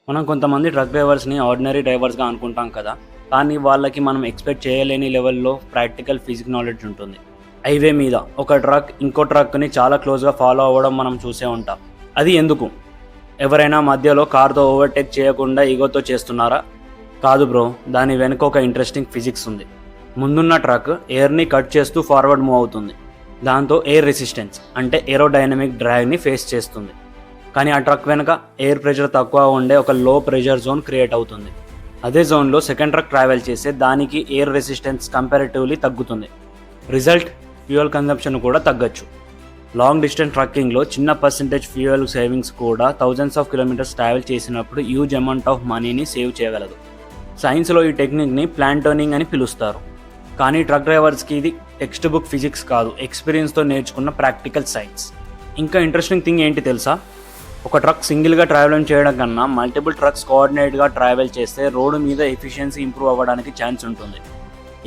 మనం కొంతమంది truck డ్రైవర్స్ని ordinary డ్రైవర్స్గా అనుకుంటాం కదా. కానీ వాళ్ళకి మనం ఎక్స్పెక్ట్ చేయలేని లెవెల్లో ప్రాక్టికల్ ఫిజిక్స్ నాలెడ్జ్ ఉంటుంది. హైవే మీద ఒక ట్రక్ ఇంకో ట్రక్ని చాలా క్లోజ్గా ఫాలో అవ్వడం మనం చూసే ఉంటాం. అది ఎందుకు? ఎవరైనా మధ్యలో కార్తో ఓవర్టేక్ చేయకుండా ఈగోతో చేస్తున్నారా? కాదు బ్రో, దాని వెనుక ఒక ఇంట్రెస్టింగ్ ఫిజిక్స్ ఉంది. ముందున్న ట్రక్ ఎయిర్ని కట్ చేస్తూ ఫార్వర్డ్ మూవ్ అవుతుంది. దాంతో ఎయిర్ రెసిస్టెన్స్ అంటే ఏరోడైనమిక్ డ్రాగ్ని ఫేస్ చేస్తుంది. కానీ ఆ ట్రక్ వెనుక ఎయిర్ ప్రెషర్ తక్కువ ఉండే ఒక లో ప్రెషర్ జోన్ క్రియేట్ అవుతుంది. అదే జోన్లో సెకండ్ ట్రక్ ట్రావెల్ చేస్తే దానికి ఎయిర్ రెసిస్టెన్స్ కంపారిటివ్లీ తగ్గుతుంది. రిజల్ట్, ఫ్యూయల్ కన్జంప్షన్ కూడా తగ్గచ్చు. లాంగ్ డిస్టెన్స్ ట్రక్కింగ్లో చిన్న పర్సెంటేజ్ ఫ్యూయల్ సేవింగ్స్ కూడా థౌజండ్స్ ఆఫ్ కిలోమీటర్స్ ట్రావెల్ చేసినప్పుడు హ్యూజ్ అమౌంట్ ఆఫ్ మనీని సేవ్ చేయగలదు. సైన్స్లో ఈ టెక్నిక్ని ప్లాంటోనింగ్ అని పిలుస్తారు. కానీ ట్రక్ డ్రైవర్స్కి ఇది టెక్స్ట్ బుక్ ఫిజిక్స్ కాదు, ఎక్స్పీరియన్స్తో నేర్చుకున్న ప్రాక్టికల్ సైన్స్. ఇంకా ఇంట్రెస్టింగ్ థింగ్ ఏంటి తెలుసా? ఒక ట్రక్ సింగిల్గా ట్రావెల్ చేయడం కన్నా మల్టిపుల్ ట్రక్స్ కోఆర్డినేట్గా ట్రావెల్ చేస్తే రోడ్డు మీద ఎఫిషియన్సీ ఇంప్రూవ్ అవ్వడానికి ఛాన్స్ ఉంటుంది.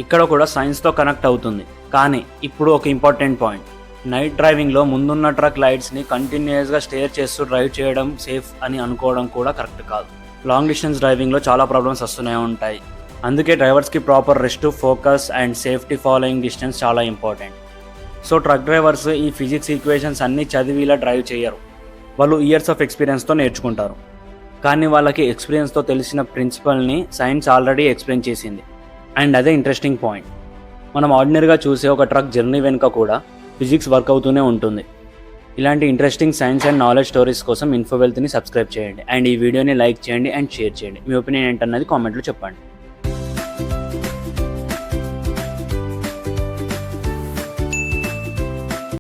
ఇక్కడ కూడా సైన్స్తో కనెక్ట్ అవుతుంది. కానీ ఇప్పుడు ఒక ఇంపార్టెంట్ పాయింట్, నైట్ డ్రైవింగ్లో ముందున్న ట్రక్ లైట్స్ని కంటిన్యూస్గా స్టేర్ చేస్తూ డ్రైవ్ చేయడం సేఫ్ అని అనుకోవడం కూడా కరెక్ట్ కాదు. లాంగ్ డిస్టెన్స్ డ్రైవింగ్లో చాలా ప్రాబ్లమ్స్ వస్తూనే ఉంటాయి. అందుకే డ్రైవర్స్కి proper rest, focus and safety following distance చాలా ఇంపార్టెంట్. సో ట్రక్ డ్రైవర్స్ ఈ ఫిజిక్స్ ఈక్వేషన్స్ అన్నీ చదివి ఇలా డ్రైవ్ చేయరు. వాళ్ళు ఇయర్స్ ఆఫ్ ఎక్స్పీరియన్స్తో నేర్చుకుంటారు. కానీ వాళ్ళకి ఎక్స్పీరియన్స్తో తెలిసిన ప్రిన్సిపల్ని సైన్స్ ఆల్రెడీ ఎక్స్ప్లెయిన్ చేసింది. అండ్ అదే ఇంట్రెస్టింగ్ పాయింట్. మనం ఆర్డినరీగా చూసే ఒక ట్రక్ జర్నీ వెనుక కూడా ఫిజిక్స్ వర్క్ అవుతూనే ఉంటుంది. ఇలాంటి interesting science and knowledge stories కోసం ఇన్ఫోవెల్త్ని సబ్స్క్రైబ్ చేయండి. అండ్ ఈ వీడియోని లైక్ చేయండి అండ్ షేర్ చేయండి. మీ ఒపీనియన్ ఏంటన్నది కామెంట్లో చెప్పండి.